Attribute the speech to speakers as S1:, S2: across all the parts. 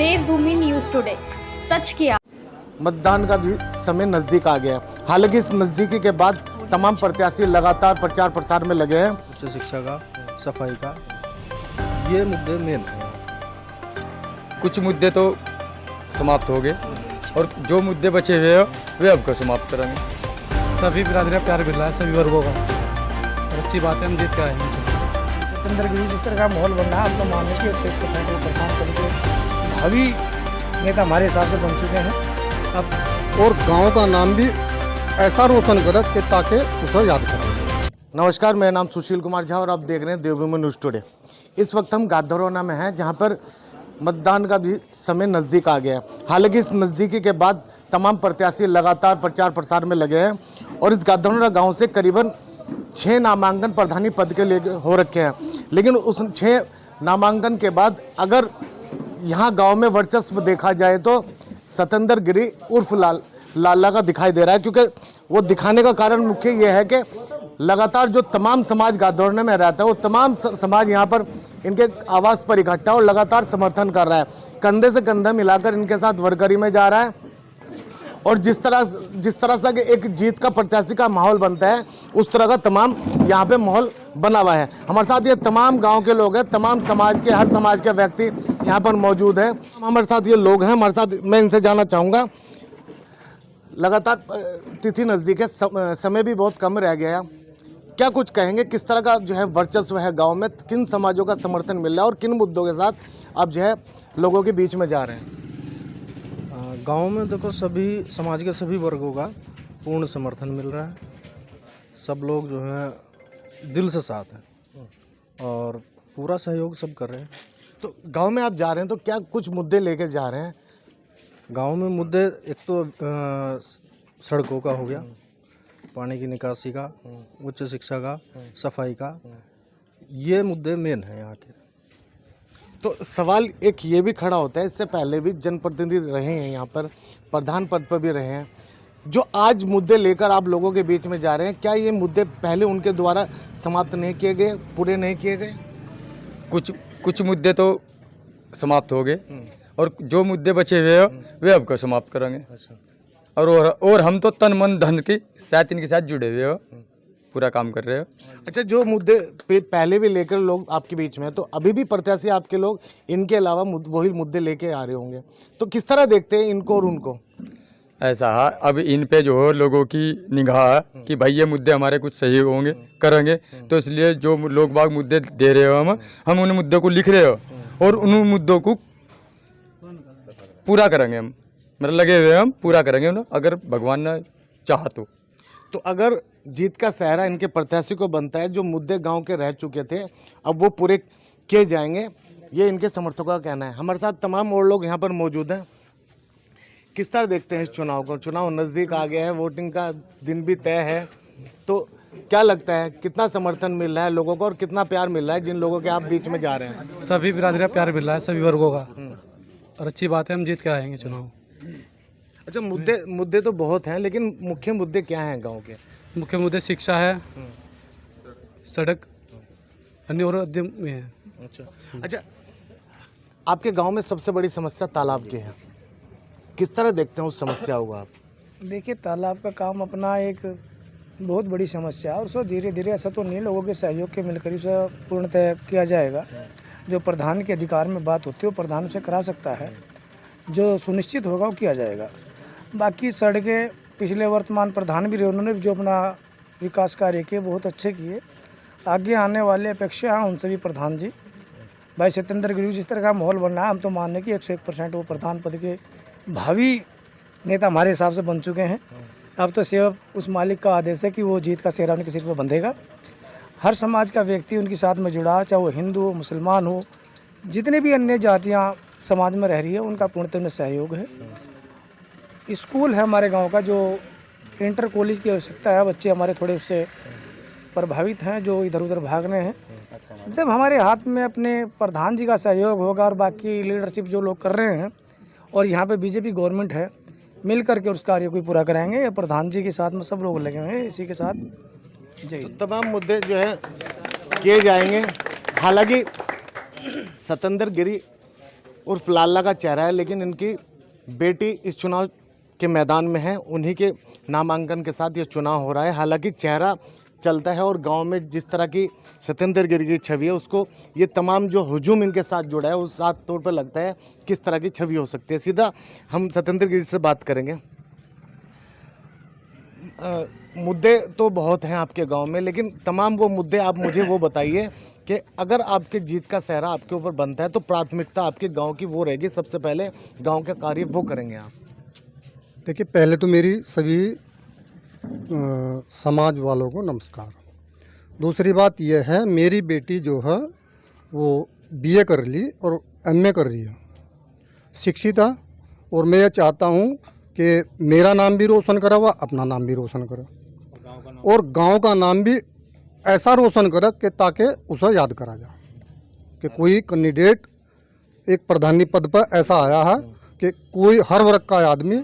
S1: देवभूमि news today, सच किया।
S2: मतदान का भी समय नजदीक आ गया है। हालांकि इस नजदीकी के बाद तमाम प्रत्याशी लगातार प्रचार प्रसार में लगे हैं।
S3: उच्च शिक्षा का, सफाई का, ये मुद्दे मेन हैं।
S4: कुछ मुद्दे तो समाप्त हो गए और जो मुद्दे बचे हुए हैं वे अब को समाप्त करेंगे।
S5: सभी बिरादरियाँ प्यार मिल रहा है, सभी वर्गों का, और अच्छी बात है, हम जीत के आए हैं।
S6: सतेंद्र गिरी जिस तरह का माहौल बन रहा है, हम तो मानने की 100% वो प्रधान करके भावी नेता हमारे हिसाब से बन चुके हैं। अब
S3: और गांव का नाम भी ऐसा रोशन करे कि ताकि उसे याद करें।
S2: नमस्कार, मेरा नाम सुशील कुमार झा और आप देख रहे हैं देवभूमि न्यूज टुडे। इस वक्त हम गाधरोना में हैं, जहां पर मतदान का भी समय नज़दीक आ गया है। हालांकि इस नज़दीकी के बाद तमाम प्रत्याशी लगातार प्रचार प्रसार में लगे हैं और इस गाधरोना गांव से करीबन 6 नामांकन प्रधानी पद के लिए हो रखे हैं। लेकिन उस 6 नामांकन के बाद अगर यहाँ गांव में वर्चस्व देखा जाए तो सतेंद्र गिरी उर्फ लाला का दिखाई दे रहा है, क्योंकि वो दिखाने का कारण मुख्य ये है कि लगातार जो तमाम समाज गाधरोने में रहता है वो तमाम समाज यहाँ पर इनके आवास पर इकट्ठा और लगातार समर्थन कर रहा है, कंधे से कंधा मिलाकर इनके साथ वर्करी में जा रहा है। और जिस तरह से एक जीत का प्रत्याशी का माहौल बनता है, उस तरह का तमाम यहाँ पे माहौल बना हुआ है। हमारे साथ ये तमाम गांव के लोग हैं, तमाम समाज के, हर समाज के व्यक्ति यहाँ पर मौजूद है। हमारे साथ ये लोग हैं, हमारे साथ मैं इनसे जानना चाहूँगा। लगातार तिथि नज़दीक है, समय भी बहुत कम रह गया है, क्या कुछ कहेंगे? किस तरह का जो है वर्चस्व है गांव में, किन समाजों का समर्थन मिल रहा है और किन मुद्दों के साथ आप जो है लोगों के बीच में जा रहे हैं?
S3: गांव में देखो सभी समाज के सभी वर्गों का पूर्ण समर्थन मिल रहा है। सब लोग जो है दिल से साथ हैं और पूरा सहयोग सब कर रहे हैं।
S2: तो गांव में आप जा रहे हैं तो क्या कुछ मुद्दे लेके जा रहे हैं?
S3: गांव में मुद्दे एक तो सड़कों का हो गया, पानी की निकासी का, उच्च शिक्षा का, सफाई का, ये मुद्दे मेन हैं यहाँ के।
S2: तो सवाल एक ये भी खड़ा होता है, इससे पहले भी जनप्रतिनिधि रहे हैं यहाँ पर, प्रधान पद पर भी रहे हैं, जो आज मुद्दे लेकर आप लोगों के बीच में जा रहे हैं, क्या ये मुद्दे पहले उनके द्वारा समाप्त नहीं किए गए, पूरे नहीं किए गए?
S4: कुछ मुद्दे तो समाप्त हो गए और जो मुद्दे बचे हुए हैं वे अब को समाप्त करेंगे। और हम तो तन मन धन की साथ इनके साथ जुड़े हुए हो, पूरा काम कर रहे हो।
S2: अच्छा, जो मुद्दे पहले भी लेकर लोग आपके बीच में हैं, तो अभी भी प्रत्याशी आपके लोग इनके अलावा वही मुद्दे लेके आ रहे होंगे, तो किस तरह देखते हैं इनको और उनको?
S4: ऐसा है, अब इन पे जो है लोगों की निगाह है कि भाई ये मुद्दे हमारे कुछ सही होंगे, करेंगे, तो इसलिए जो लोग बाग मुद्दे दे रहे हो हम उन मुद्दों को लिख रहे हो और उन मुद्दों को पूरा करेंगे। हम मतलब लगे हुए हम पूरा करेंगे ना, अगर भगवान ने चाहा तो
S2: अगर जीत का सहरा इनके प्रत्याशी को बनता है, जो मुद्दे गांव के रह चुके थे अब वो पूरे किए जाएंगे, ये इनके समर्थकों का कहना है। हमारे साथ तमाम और लोग यहाँ पर मौजूद हैं। किस तरह देखते हैं इस चुनाव को? चुनाव नज़दीक आ गया है, वोटिंग का दिन भी तय है, तो क्या लगता है कितना समर्थन मिल रहा है लोगों को और कितना प्यार मिल रहा है जिन लोगों के आप बीच में जा रहे हैं?
S5: सभी बिरादरियाँ प्यार मिल रहा है, सभी वर्गों का, और अच्छी बात है, हम जीत के आएंगे चुनाव।
S2: अच्छा, मुद्दे तो बहुत हैं, लेकिन मुख्य मुद्दे क्या हैं गाँव के?
S5: मुख्य मुद्दे शिक्षा है, सड़क, अन्य और उद्यम में है।
S2: अच्छा, आपके गांव में सबसे बड़ी समस्या तालाब की है, किस तरह देखते हैं उस समस्या को आप?
S6: देखिए, तालाब का काम अपना एक बहुत बड़ी समस्या है और उसको धीरे धीरे, ऐसा तो नहीं, लोगों के सहयोग के मिलकर उसे पूर्णतः किया जाएगा। जो प्रधान के अधिकार में बात होती है वो प्रधान उसे करा सकता है, जो सुनिश्चित होगा वो किया जाएगा। बाकी सड़कें पिछले वर्तमान प्रधान भी रहे, उन्होंने भी जो अपना विकास कार्य किए बहुत अच्छे किए। आगे आने वाले अपेक्षा हैं उनसे भी प्रधान जी, भाई सतेंद्र गिरी जिस तरह का माहौल बन रहा है, हम तो मानने की 101% वो प्रधान पद के भावी नेता हमारे हिसाब से बन चुके हैं। अब तो सिर्फ उस मालिक का आदेश है कि वो जीत का सेहरा उनके सिर पर बंधेगा। हर समाज का व्यक्ति उनके साथ में जुड़ा, चाहे वो हिंदू हो, मुसलमान हो, जितने भी अन्य जातियाँ समाज में रह रही है, उनका पूर्णतः में सहयोग है। स्कूल है हमारे गांव का, जो इंटर कॉलेज की आवश्यकता है, बच्चे हमारे थोड़े उससे प्रभावित हैं जो इधर उधर भाग रहे हैं। जब हमारे हाथ में अपने प्रधान जी का सहयोग होगा और बाकी लीडरशिप जो लोग कर रहे हैं, और यहाँ पे बीजेपी गवर्नमेंट है, मिल करके उस कार्य को पूरा कराएंगे। प्रधान जी के साथ में सब लोग लगे हुए हैं, इसी के साथ जी
S2: तो तमाम मुद्दे जो है किए जाएंगे। हालांकि सतेंद्र गिरी उर्फ लाला का चेहरा है, लेकिन इनकी बेटी इस चुनाव के मैदान में है, उन्हीं के नामांकन के साथ ये चुनाव हो रहा है। हालांकि चेहरा चलता है और गांव में जिस तरह की सत्येंद्र गिरी की छवि है, उसको ये तमाम जो हुजूम इनके साथ जुड़ा है उस साथ तौर पर लगता है किस तरह की छवि हो सकती है। सीधा हम सत्येंद्र गिरी से बात करेंगे। मुद्दे तो बहुत हैं आपके गांव में, लेकिन तमाम वो मुद्दे आप मुझे वो बताइए कि अगर आपके जीत का सेहरा आपके ऊपर बनता है तो प्राथमिकता आपके गांव की वो रहेगी, सबसे पहले गांव का कार्य वो करेंगे आप।
S7: देखिए, पहले तो मेरी सभी समाज वालों को नमस्कार। दूसरी बात यह है, मेरी बेटी जो है वो बीए कर ली और एमए कर रही है, शिक्षित है, और मैं ये चाहता हूँ कि मेरा नाम भी रोशन करा, वह अपना नाम भी रोशन करे और गांव का नाम भी ऐसा रोशन करे कि ताकि उसे याद करा जाए कि कोई कैंडिडेट एक प्रधानी पद पर ऐसा आया है कि कोई हर वर्ग का आदमी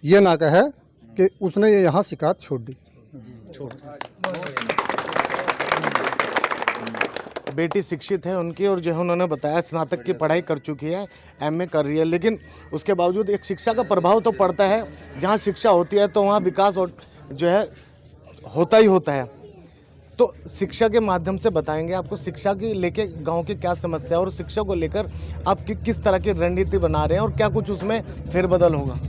S7: ये ना कहे कि उसने ये यहाँ शिकायत छोड़ दी।
S2: बेटी शिक्षित है उनकी, और जो है उन्होंने बताया स्नातक की पढ़ाई कर चुकी है, एमए कर रही है, लेकिन उसके बावजूद एक शिक्षा का प्रभाव तो पड़ता है। जहाँ शिक्षा होती है तो वहाँ विकास और जो है होता ही होता है। तो शिक्षा के माध्यम से बताएंगे आपको शिक्षा की लेके गांव की क्या समस्या है और शिक्षा को लेकर आप किस तरह की रणनीति बना रहे हैं और क्या कुछ उसमें फेरबदल होगा।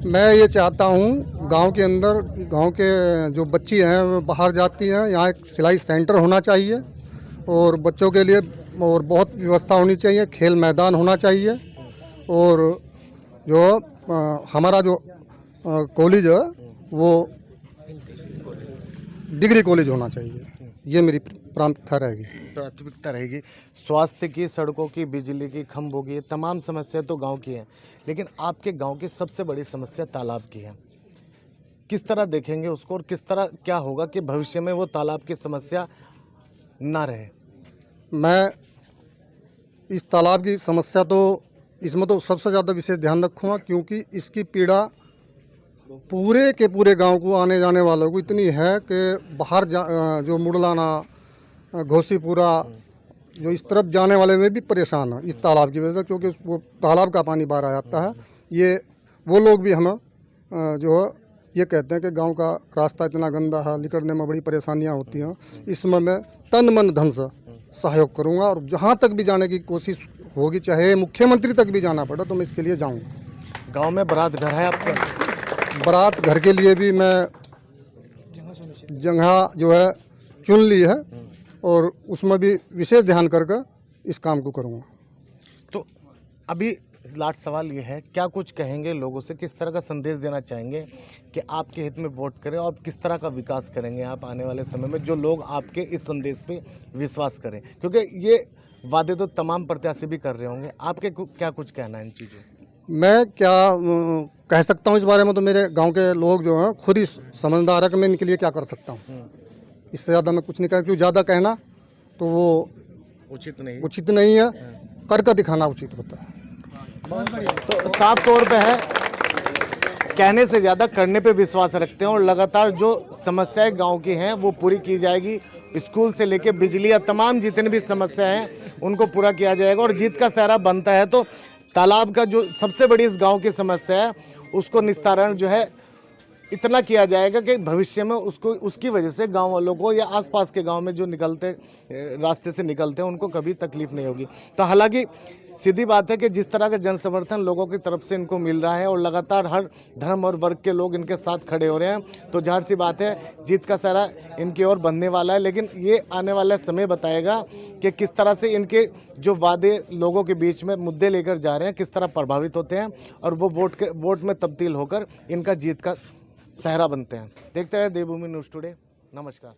S7: मैं ये चाहता हूँ गांव के अंदर, गांव के जो बच्ची हैं वो बाहर जाती हैं, यहाँ एक सिलाई सेंटर होना चाहिए और बच्चों के लिए और बहुत व्यवस्था होनी चाहिए, खेल मैदान होना चाहिए, और जो हमारा जो कॉलेज है वो डिग्री कॉलेज होना चाहिए। ये मेरी प्राथमिकता रहेगी। स्वास्थ्य की, सड़कों की, बिजली की, खंभों की, तमाम समस्या तो गांव की है, लेकिन आपके गांव की सबसे बड़ी समस्या तालाब की है। किस तरह देखेंगे उसको और किस तरह क्या होगा कि भविष्य में वो तालाब की समस्या ना रहे। मैं इस तालाब की समस्या तो इसमें तो सबसे ज़्यादा विशेष ध्यान रखूँगा, क्योंकि इसकी पीड़ा पूरे के पूरे गांव को, आने जाने वालों को इतनी है कि बाहर जो मुड़लाना, घोसीपुरा, जो इस तरफ जाने वाले में भी परेशान हैं इस तालाब की वजह से, क्योंकि वो तालाब का पानी बाहर आ जाता है। ये वो लोग भी हमें जो है ये कहते हैं कि गांव का रास्ता इतना गंदा है, निकलने में बड़ी परेशानियां होती हैं। इसमें मैं तन मन धन से सहयोग करूंगा और जहां तक भी जाने की कोशिश होगी, चाहे मुख्यमंत्री तक भी जाना पड़ा तो मैं इसके लिए जाऊँगा।
S2: गाँव में बारात घर है आपका?
S7: बारात घर के लिए भी मैं जगह जो है चुन ली है और उसमें भी विशेष ध्यान करके इस काम को करूँगा।
S2: तो अभी लास्ट सवाल ये है, क्या कुछ कहेंगे लोगों से, किस तरह का संदेश देना चाहेंगे कि आपके हित में वोट करें और किस तरह का विकास करेंगे आप आने वाले समय में, जो लोग आपके इस संदेश पे विश्वास करें, क्योंकि ये वादे तो तमाम प्रत्याशी भी कर रहे होंगे। आपके क्या कुछ कहना है इन चीज़ों?
S7: मैं क्या कह सकता हूँ इस बारे में, तो मेरे गांव के लोग जो हैं खुद ही समझदार है कि मैं इनके लिए क्या कर सकता हूँ। इससे ज़्यादा मैं कुछ नहीं कह, क्योंकि ज़्यादा कहना तो वो उचित नहीं है, करके दिखाना उचित होता है।
S2: तो साफ तौर पे है, कहने से ज़्यादा करने पे विश्वास रखते हैं और लगातार जो समस्याएं गांव की हैं वो पूरी की जाएगी। स्कूल से लेके बिजली या तमाम जितनी भी समस्याएं हैं उनको पूरा किया जाएगा। और जीत का सेहरा बनता है तो तालाब का जो सबसे बड़ी इस गांव की समस्या है उसको निस्तारण जो है इतना किया जाएगा कि भविष्य में उसको, उसकी वजह से गांव वालों को या आसपास के गांव में जो निकलते रास्ते से निकलते हैं उनको कभी तकलीफ नहीं होगी। तो हालांकि सीधी बात है कि जिस तरह का जन समर्थन लोगों की तरफ से इनको मिल रहा है और लगातार हर धर्म और वर्ग के लोग इनके साथ खड़े हो रहे हैं, तो जाहिर सी बात है जीत का सेहरा इनकी ओर बनने वाला है। लेकिन ये आने वाला समय बताएगा कि किस तरह से इनके जो वादे लोगों के बीच में मुद्दे लेकर जा रहे हैं किस तरह प्रभावित होते हैं और वो वोट में तब्दील होकर इनका जीत का सेहरा बनते हैं। देखते रहे देवभूमि न्यूज़ टुडे। नमस्कार।